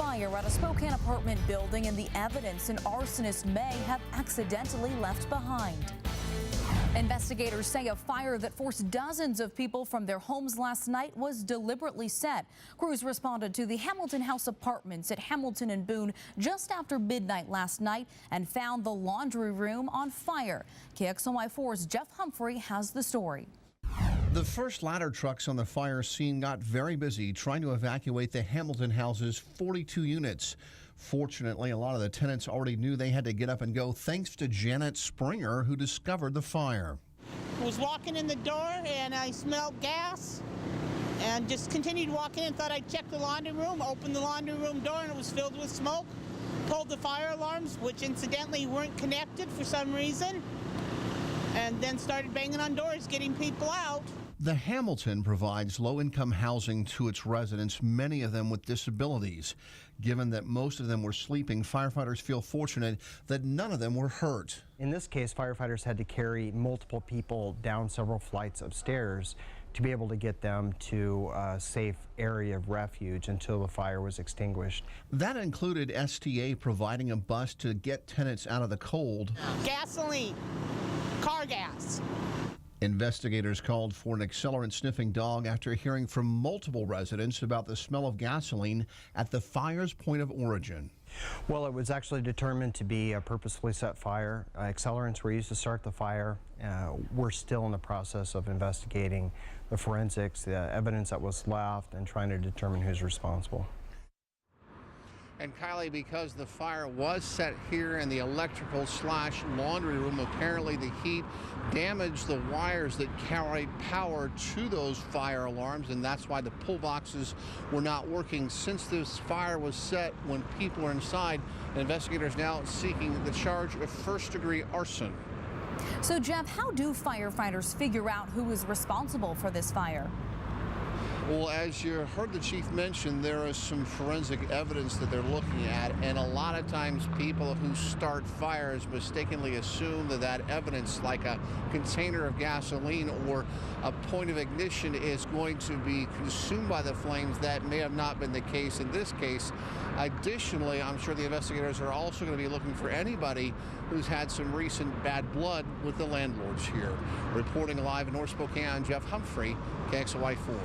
fire at a Spokane apartment building and the evidence an arsonist may have accidentally left behind. Investigators say a fire that forced dozens of people from their homes last night was deliberately set. Crews responded to the Hamilton House Apartments at Hamilton and Boone just after midnight last night and found the laundry room on fire. KXLY4's Jeff Humphrey has the story. The first ladder trucks on the fire scene got very busy trying to evacuate the Hamilton House's 42 units. Fortunately, a lot of the tenants already knew they had to get up and go thanks to Janet Springer, who discovered the fire. I was walking in the door and I smelled gas and just continued walking in. Thought I'd check the laundry room, opened the laundry room door and it was filled with smoke. Pulled the fire alarms, which incidentally weren't connected for some reason, and then started banging on doors, getting people out. The Hamilton provides low-income housing to its residents, many of them with disabilities. Given that most of them were sleeping, firefighters feel fortunate that none of them were hurt. In this case, firefighters had to carry multiple people down several flights of stairs to be able to get them to a safe area of refuge until the fire was extinguished. That included STA providing a bus to get tenants out of the cold. Gasoline, car gas. Investigators called for an accelerant-sniffing dog after hearing from multiple residents about the smell of gasoline at the fire's point of origin. Well, it was actually determined to be a purposefully set fire. Accelerants were used to start the fire. We're still in the process of investigating the forensics, the evidence that was left, and trying to determine who's responsible. And Kylie, because the fire was set here in the electrical/laundry room, apparently the heat damaged the wires that carried power to those fire alarms, and that's why the pull boxes were not working. Since this fire was set when people are inside, investigators now seeking the charge of first-degree arson. So, Jeff, how do firefighters figure out who is responsible for this fire? Well, as you heard the chief mention, there is some forensic evidence that they're looking at, and a lot of times people who start fires mistakenly assume that that evidence, like a container of gasoline or a point of ignition, is going to be consumed by the flames. That may have not been the case in this case. Additionally, I'm sure the investigators are also going to be looking for anybody who's had some recent bad blood with the landlords here. Reporting live in North Spokane, Jeff Humphrey, KXLY4.